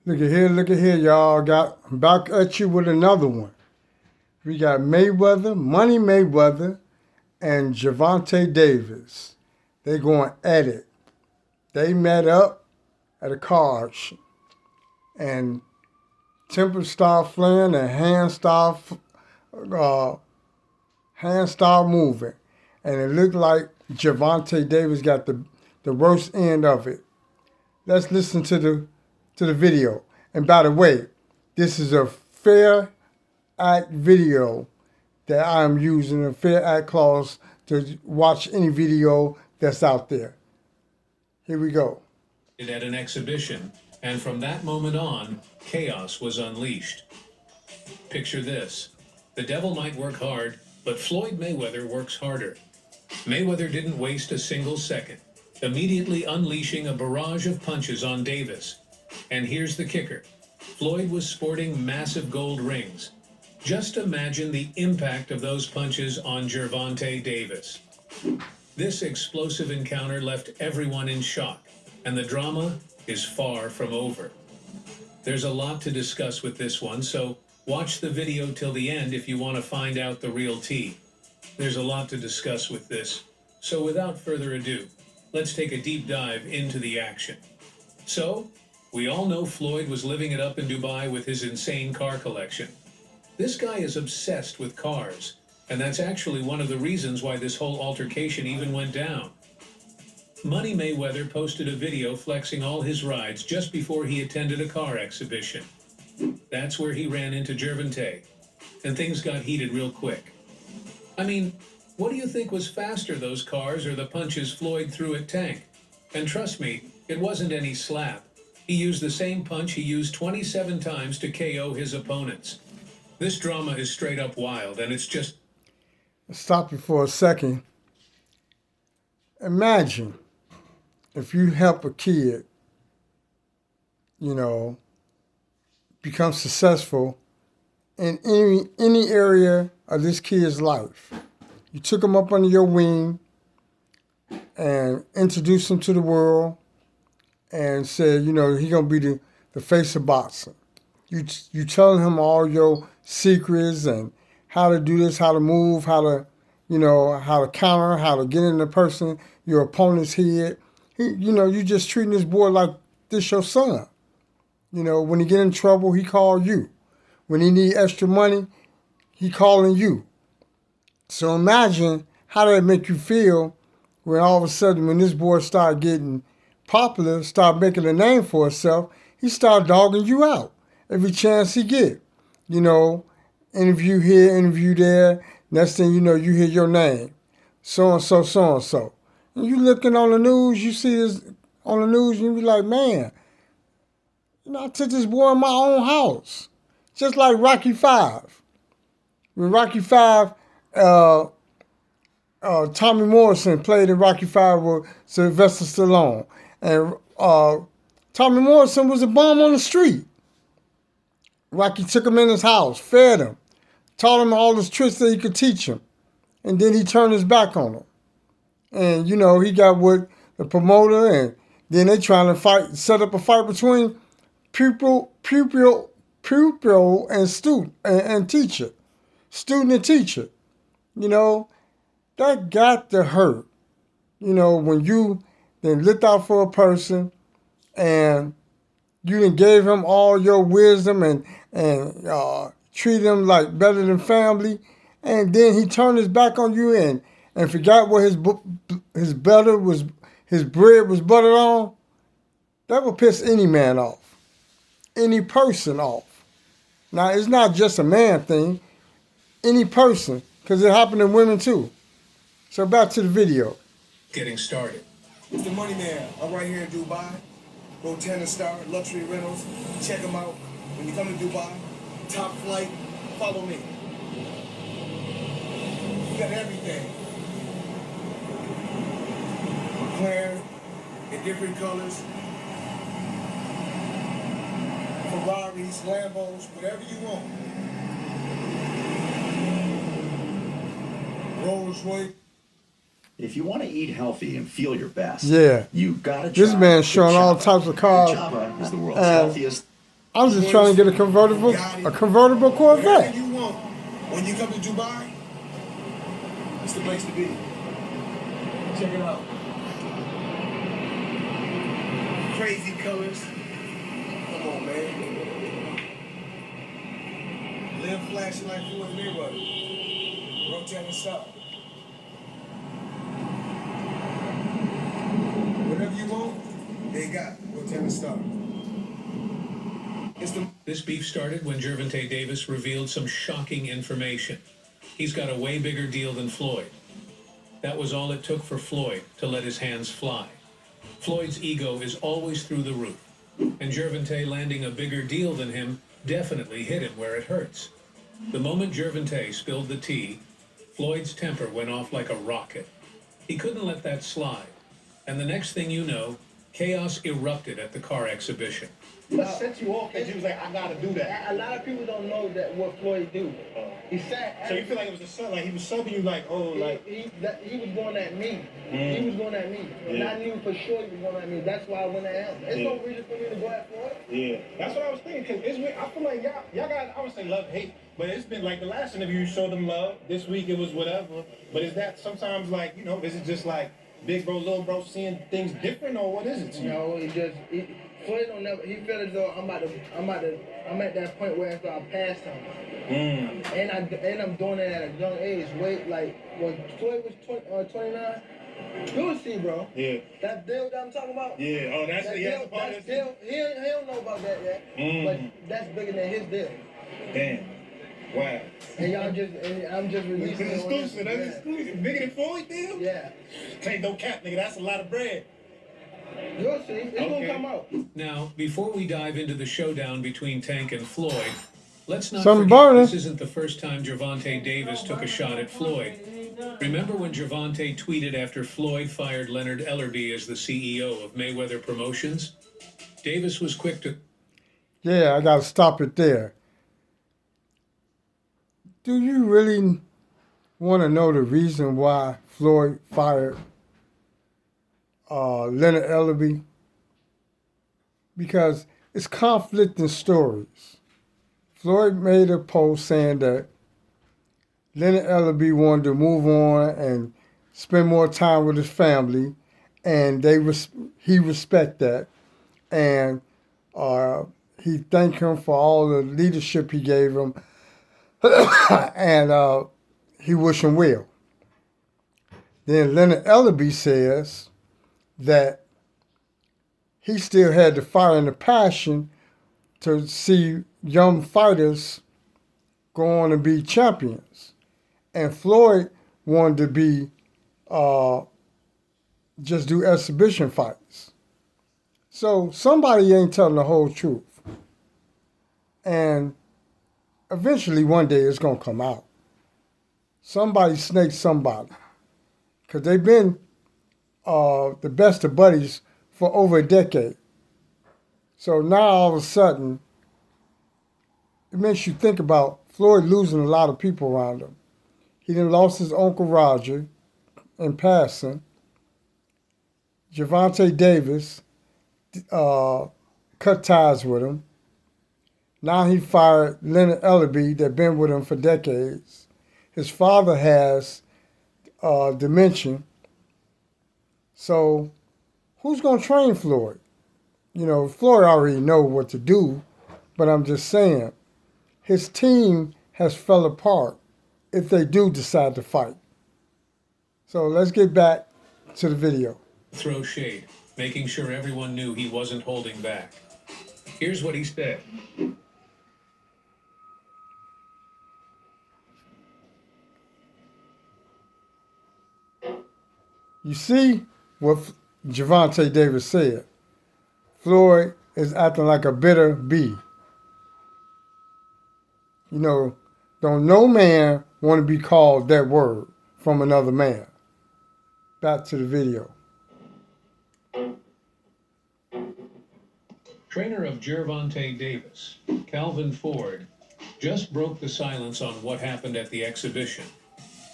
Look at here, y'all. Got back at you with another one. We got Mayweather, Money Mayweather, and Gervonta Davis. They going at it. They met up at a car auction, and temper started flaring and hand started moving, and it looked like Gervonta Davis got the worst end of it. Let's listen to the video. And by the way, this is a fair act video that I'm using, a fair act clause to watch any video that's out there. Here we go. At an exhibition, and from that moment on, chaos was unleashed. Picture this. The devil might work hard, but Floyd Mayweather works harder. Mayweather didn't waste a single second, immediately unleashing a barrage of punches on Davis. And here's the kicker. Floyd was sporting massive gold rings. Just imagine the impact of those punches on Gervonta Davis. This explosive encounter left everyone in shock, and the drama is far from over. There's a lot to discuss with this one, so watch the video till the end if you want to find out the real tea. There's a lot to discuss with this, so without further ado, let's take a deep dive into the action. So, we all know Floyd was living it up in Dubai with his insane car collection. This guy is obsessed with cars, and that's actually one of the reasons why this whole altercation even went down. Money Mayweather posted a video flexing all his rides just before he attended a car exhibition. That's where he ran into Gervonta, and things got heated real quick. I mean, what do you think was faster, those cars or the punches Floyd threw at Tank? And trust me, it wasn't any slap. He used the same punch he used 27 times to KO his opponents. This drama is straight up wild, and it's just... Stop you for a second. Imagine if you help a kid, become successful in any area of this kid's life. You took him up under your wing and introduced him to the world and said, he gonna be the face of boxing. You telling him all your secrets and how to do this, how to move, how to counter, how to get in the person, your opponent's head. You just treating this boy like this your son. When he get in trouble, he call you. When he need extra money, he calling you. So imagine how that make you feel when all of a sudden, when this boy start getting popular, start making a name for himself, he start dogging you out every chance he get. Interview here, interview there. Next thing you know, you hear your name. So-and-so, so-and-so. And you looking on the news, you see this on the news, and you be like, man, I took this boy in my own house. Just like Rocky V. When Rocky V, Tommy Morrison played in Rocky V with Sylvester Stallone. And Tommy Morrison was a bum on the street. Rocky took him in his house, fed him, taught him all the tricks that he could teach him. And then he turned his back on him. And, he got with the promoter, and then they trying to set up a fight between pupil and student and teacher. Student and teacher. That got to hurt. When you then looked out for a person and you done gave him all your wisdom and treated him like better than family, and then he turned his back on you and forgot what his bread was buttered on. That would piss any man off, any person off. Now, it's not just a man thing, any person, because it happened to women too. So back to the video. Getting started. It's the Money Man. I'm right here in Dubai. Go 10 star, luxury rentals. Check them out. When you come to Dubai, top flight, follow me. We got everything. McLaren in different colors. Ferraris, Lambos, whatever you want. Rolls Royce. If you want to eat healthy and feel your best, yeah, you gotta try. This man's showing all types of cars. Java is the world's healthiest. I'm just trying to get a convertible Whatever Corvette. you want. When you come to Dubai, it's the place to be. Check it out. Crazy colors. Come on, man. Live flashing like Floyd Mayweather. Rotate us up. Whatever you want, they got. Rotate us up. This beef started when Gervonta Davis revealed some shocking information. He's got a way bigger deal than Floyd. That was all it took for Floyd to let his hands fly. Floyd's ego is always through the roof, and Gervonta landing a bigger deal than him definitely hit him where it hurts. The moment Gervonta spilled the tea, Floyd's temper went off like a rocket. He couldn't let that slide, and the next thing you know, chaos erupted at the car exhibition. What set you off that you was like, I gotta do that? A lot of people don't know that what Floyd do. He sat. So you feel like it was a sub, like he was subbing you, like, oh, like he was going at me. He was going at me, and Yeah. I knew for sure he was going at me. That's why I went at him. There's no reason for me to go at Floyd. yeah. That's what I was thinking. Cause it's weird. I feel like y'all got, I would say love hate, but it's been like the last interview you showed them love. This week it was whatever. But is that sometimes like, you know, is it just like big bro, little bro seeing things different, or what is it to you? No, Floyd don't never. He felt as though I'm at that point where after I passed him, and I'm doing it at a young age. Wait, like when Floyd was 29, you'll see, bro. Yeah. That deal that I'm talking about. Yeah. Oh, that's That a deal, part of that this. deal. He don't know about that yet, but that's bigger than his deal. Damn. Wow. And I'm just releasing It's it on this. exclusive. That's exclusive. Bigger than Floyd deal? Yeah. Ain't no cap, nigga. That's a lot of bread. You'll see. It's gonna come out. Now, before we dive into the showdown between Tank and Floyd, let's not Something forget burning. this isn't the first time Gervonta Davis took a shot at Floyd. Remember when Gervonta tweeted after Floyd fired Leonard Ellerbe as the CEO of Mayweather Promotions? Davis was quick to... Yeah, I got to stop it there. Do you really want to know the reason why Floyd fired Leonard Ellerbe? Because it's conflicting stories. Floyd made a post saying that Leonard Ellerbe wanted to move on and spend more time with his family, and he respect that, and he thanked him for all the leadership he gave him, and he wished him well. Then Leonard Ellerbe says that he still had the fire and the passion to see young fighters go on and be champions. And Floyd wanted to be, just do exhibition fights. So somebody ain't telling the whole truth. And eventually one day it's going to come out. Somebody snaked somebody. Because they've been the best of buddies for over a decade. So now all of a sudden, it makes you think about Floyd losing a lot of people around him. He then lost his uncle Roger in passing. Gervonta Davis cut ties with him. Now he fired Leonard Ellerbe that been with him for decades. His father has dementia. So who's going to train Floyd? You know, Floyd already know what to do, but I'm just saying, his team has fell apart if they do decide to fight. So let's get back to the video. throw shade, making sure everyone knew he wasn't holding back. Here's what he said. You see what Gervonta Davis said. Floyd is acting like a bitter bee. You know, don't no man want to be called that word from another man. Back to the video. Trainer of Gervonta Davis, Calvin Ford, just broke the silence on what happened at the exhibition.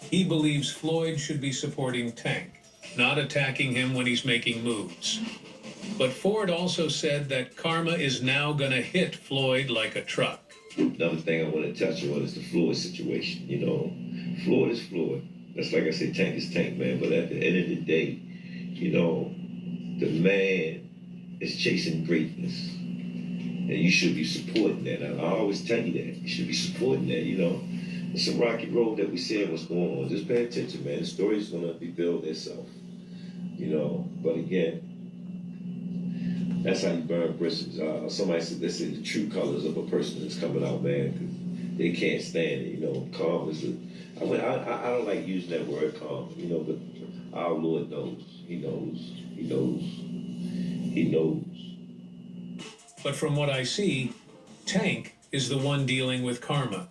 He believes Floyd should be supporting Tank, not attacking him when he's making moves. But Ford also said that karma is now going to hit Floyd like a truck. Another thing I want to touch on is the Floyd situation. You know, Floyd is Floyd. That's like I say, Tank is Tank, man. But at the end of the day, you know, the man is chasing greatness. And you should be supporting that. I always tell you that. You should be supporting that, you know. It's a rocky road that we see what's going on. Just pay attention, man. The story's going to rebuild itself. You know, but again, that's how you burn bridges. Somebody said this is the true colors of a person that's coming out, man, because they can't stand it. You know, calm is I don't like using that word calm, you know, but our Lord knows. He knows. He knows. He knows. But from what I see, Tank is the one dealing with karma.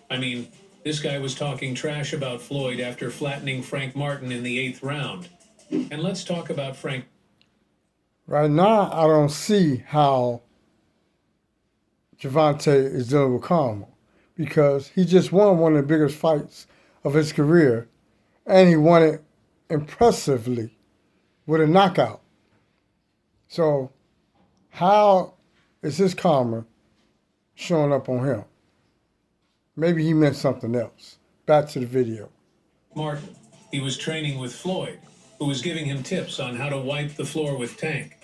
I mean, this guy was talking trash about Floyd after flattening Frank Martin in the 8th round. And let's talk about Frank. Right now, I don't see how Gervonta is dealing with karma because he just won one of the biggest fights of his career, and he won it impressively with a knockout. So how is his karma showing up on him? Maybe he meant something else. Back to the video. Martin. He was training with Floyd, who was giving him tips on how to wipe the floor with Tank.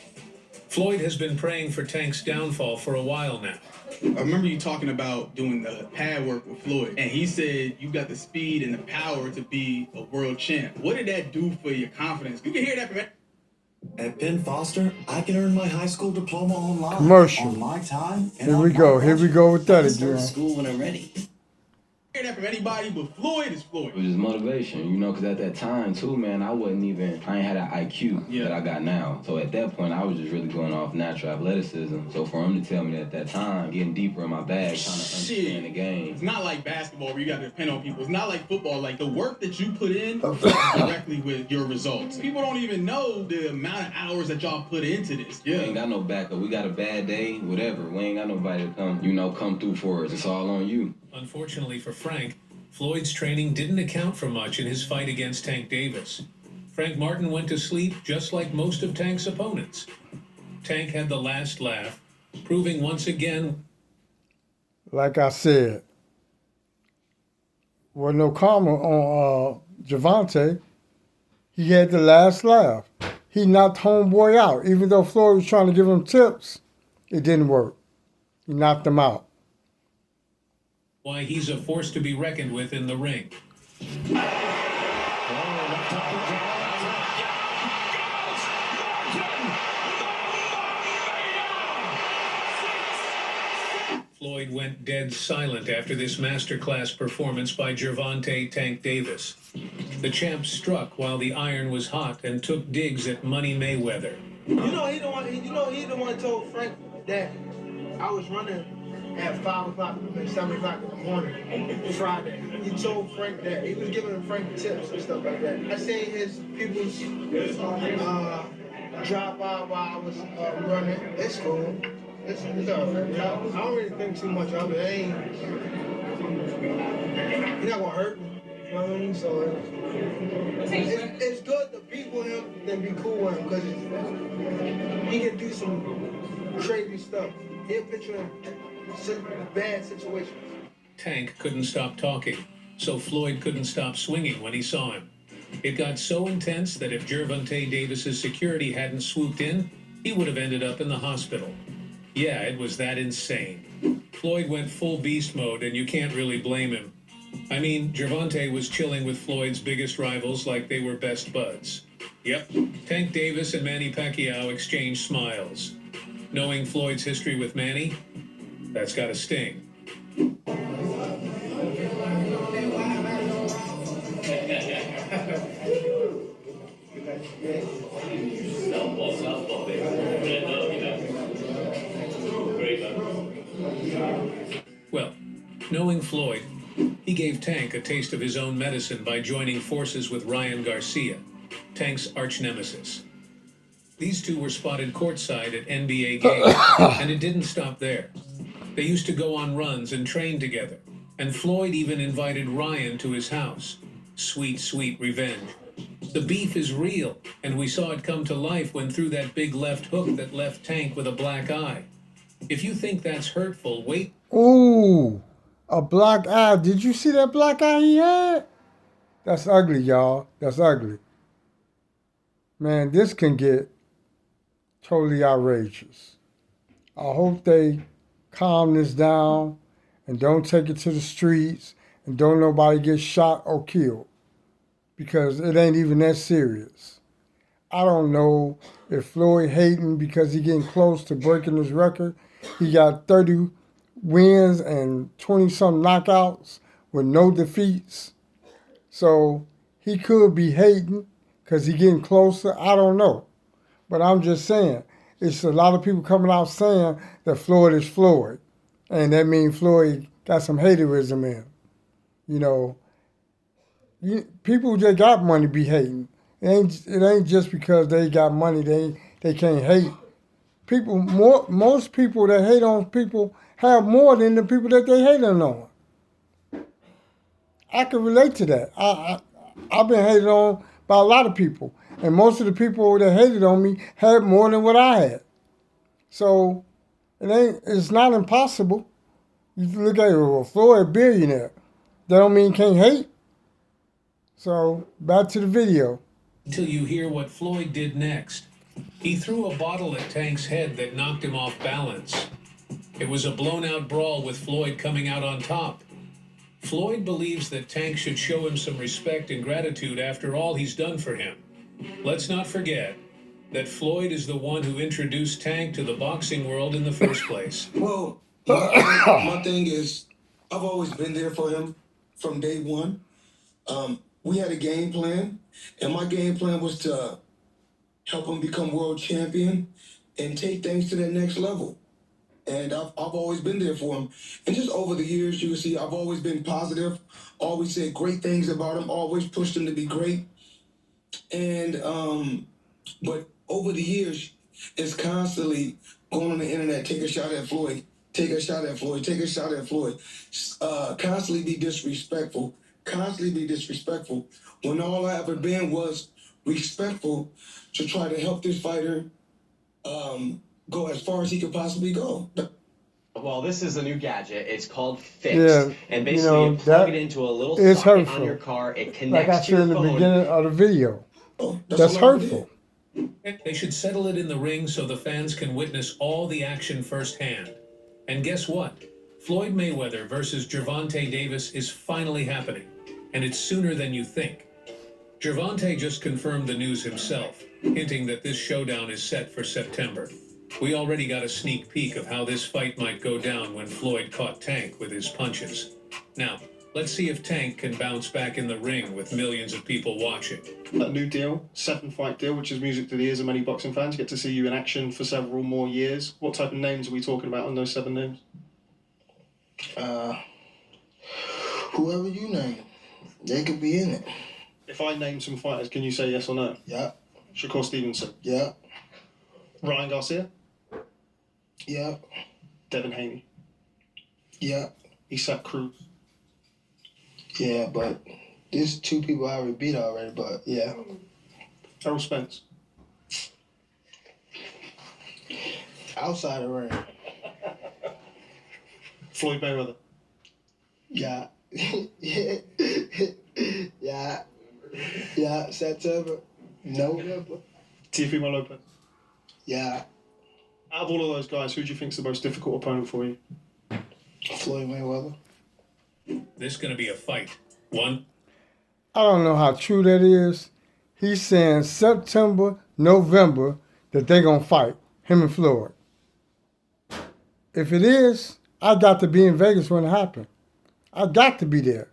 Floyd has been praying for Tank's downfall for a while now. I remember you talking about doing the pad work with Floyd, and he said you got the speed and the power to be a world champ. What did that do for your confidence? You can hear that from it. At Penn Foster, I can earn my high school diploma online. Commercial. On my time. And Here we go. Here we go with that again. School when I'm ready. Hear that from anybody, but Floyd is Floyd. It was just motivation, you know, because at that time, too, man, I ain't had an IQ that I got now. So at that point, I was just really going off natural athleticism. So for him to tell me that at that time, getting deeper in my bag, trying to understand the game. It's not like basketball where you got to depend on people. It's not like football. Like, the work that you put in directly with your results. People don't even know the amount of hours that y'all put into this. We ain't got no backup. We got a bad day, whatever. We ain't got nobody to come through for us. It's all on you. Unfortunately for Frank, Floyd's training didn't account for much in his fight against Tank Davis. Frank Martin went to sleep just like most of Tank's opponents. Tank had the last laugh, proving once again, like I said, was no karma on Gervonta. He had the last laugh. He knocked homeboy out. Even though Floyd was trying to give him tips, it didn't work. He knocked him out. why he's a force to be reckoned with in the ring. Floyd went dead silent after this masterclass performance by Gervonta "Tank" Davis. The champ struck while the iron was hot and took digs at Money Mayweather. He the one told Frank that I was running at 5 o'clock and 7 o'clock in the morning Friday. He told Frank that. He was giving Frank tips and stuff like that. I seen his people's drive by while I was running. It's cool. It's all right. I don't really think too much of it. He's not gonna hurt me. You know what I mean? So it's good to be with him than be cool with him because he can do some crazy stuff. He'll put you in bad situations. Tank couldn't stop talking, so Floyd couldn't stop swinging when he saw him. It got so intense that if Gervonta Davis's security hadn't swooped in, he would have ended up in the hospital. Yeah, it was that insane. Floyd went full beast mode, and you can't really blame him. I mean, Gervonta was chilling with Floyd's biggest rivals like they were best buds. Yep, Tank Davis and Manny Pacquiao exchanged smiles. Knowing Floyd's history with Manny, that's gotta sting. Well, knowing Floyd, he gave Tank a taste of his own medicine by joining forces with Ryan Garcia, Tank's arch nemesis. These two were spotted courtside at NBA games, and it didn't stop there. They used to go on runs and train together, and Floyd even invited Ryan to his house. Sweet, sweet revenge. The beef is real, and we saw it come to life when threw that big left hook that left Tank with a black eye. If you think that's hurtful, wait. Ooh, a black eye. Did you see that black eye he had? That's ugly, y'all. That's ugly. Man, this can get totally outrageous. I hope they calm this down and don't take it to the streets and don't nobody get shot or killed because it ain't even that serious. I don't know if Floyd hating because he getting close to breaking his record. He got 30 wins and 20-some knockouts with no defeats. So he could be hating because he getting closer. I don't know. But I'm just saying, it's a lot of people coming out saying that Floyd is Floyd. And that means Floyd got some haterism in him. You know, people that got money be hating. It ain't just because they got money they can't hate. Most people that hate on people have more than the people that they hate on. I can relate to that. I've been hated on by a lot of people, and most of the people that hated on me had more than what I had. So it's not impossible. You look at Floyd, a billionaire. That don't mean he can't hate. So back to the video. Until you hear what Floyd did next. He threw a bottle at Tank's head that knocked him off balance. It was a blown-out brawl with Floyd coming out on top. Floyd believes that Tank should show him some respect and gratitude after all he's done for him. Let's not forget that Floyd is the one who introduced Tank to the boxing world in the first place. Well, my thing is, I've always been there for him from day one. We had a game plan, and my game plan was to help him become world champion and take things to that next level. And I've always been there for him. And just over the years, you can see I've always been positive, always said great things about him, always pushed him to be great. And, but over the years, it's constantly going on the internet, take a shot at Floyd, take a shot at Floyd, take a shot at Floyd. Constantly be disrespectful, when all I ever been was respectful to try to help this fighter go as far as he could possibly go. Well, this is a new gadget. It's called Fix. Yeah, and basically you plug it into a little socket on your car. It connects like I to said your in the phone. beginning of the video. That's hurtful. They should settle it in the ring so the fans can witness all the action firsthand. And guess what? Floyd Mayweather versus Gervonta Davis is finally happening. And it's sooner than you think. Gervonta just confirmed the news himself, hinting that this showdown is set for September. We already got a sneak peek of how this fight might go down when Floyd caught Tank with his punches. Now, let's see if Tank can bounce back in the ring with millions of people watching. A new deal, 7-fight deal, which is music to the ears of many boxing fans. Get to see you in action for several more years. What type of names are we talking about on those 7 names? Whoever you name, they could be in it. If I name some fighters, can you say yes or no? Yeah. Shakur Stevenson. Yeah. Ryan Garcia. Yeah. Devin Haney. Yeah. Isaac Cruz. Yeah, but there's 2 people I already beat already, but yeah. Errol Spence. Outside the ring. Floyd Mayweather. Yeah. Yeah. Yeah. September. November. Teofimo Lopez. Yeah. Out of all of those guys, who do you think's the most difficult opponent for you? Floyd Mayweather. This is going to be a fight. One. I don't know how true that is. He's saying September, November that they're going to fight, him and Floyd. If it is, I got to be in Vegas when it happened. I got to be there.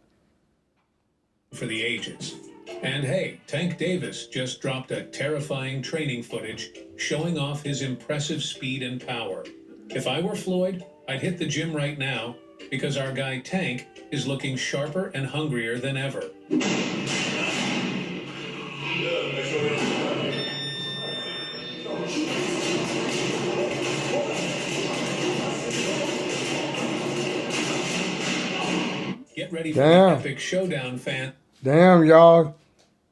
For the ages. And hey, Tank Davis just dropped a terrifying training footage showing off his impressive speed and power. If I were Floyd, I'd hit the gym right now because our guy Tank is looking sharper and hungrier than ever. Get ready for the epic showdown, fan. Damn, y'all.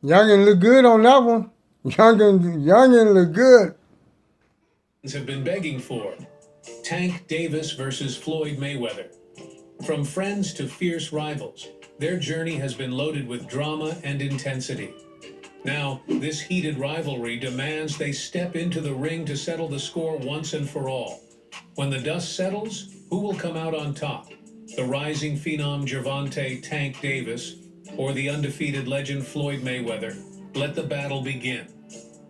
Youngin look good on that one. Youngin look good. Have been begging for. Tank Davis versus Floyd Mayweather. From friends to fierce rivals, their journey has been loaded with drama and intensity. Now, this heated rivalry demands they step into the ring to settle the score once and for all. When the dust settles, who will come out on top? The rising phenom Gervonta "Tank" Davis or the undefeated legend Floyd Mayweather? Let the battle begin.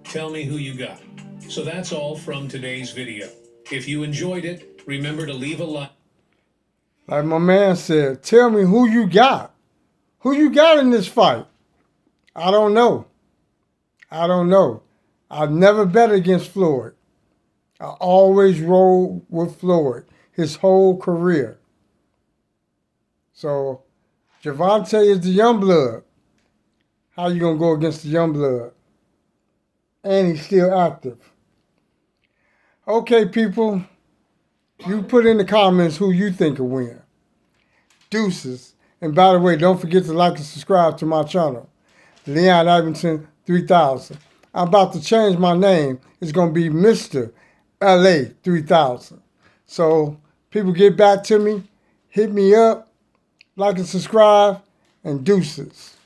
Tell me who you got. So that's all from today's video. If you enjoyed it, remember to leave a like. Like my man said, tell me who you got. Who you got in this fight? I don't know. I've never bet against Floyd. I always roll with Floyd his whole career. So, Gervonta is the young blood. How you gonna go against the young blood? And he's still active. Okay, people, you put in the comments who you think will win. Deuces. And by the way, don't forget to like and subscribe to my channel, Leon Iverson 3000. I'm about to change my name. It's going to be Mr. LA 3000. So, people get back to me, hit me up, like and subscribe, and deuces.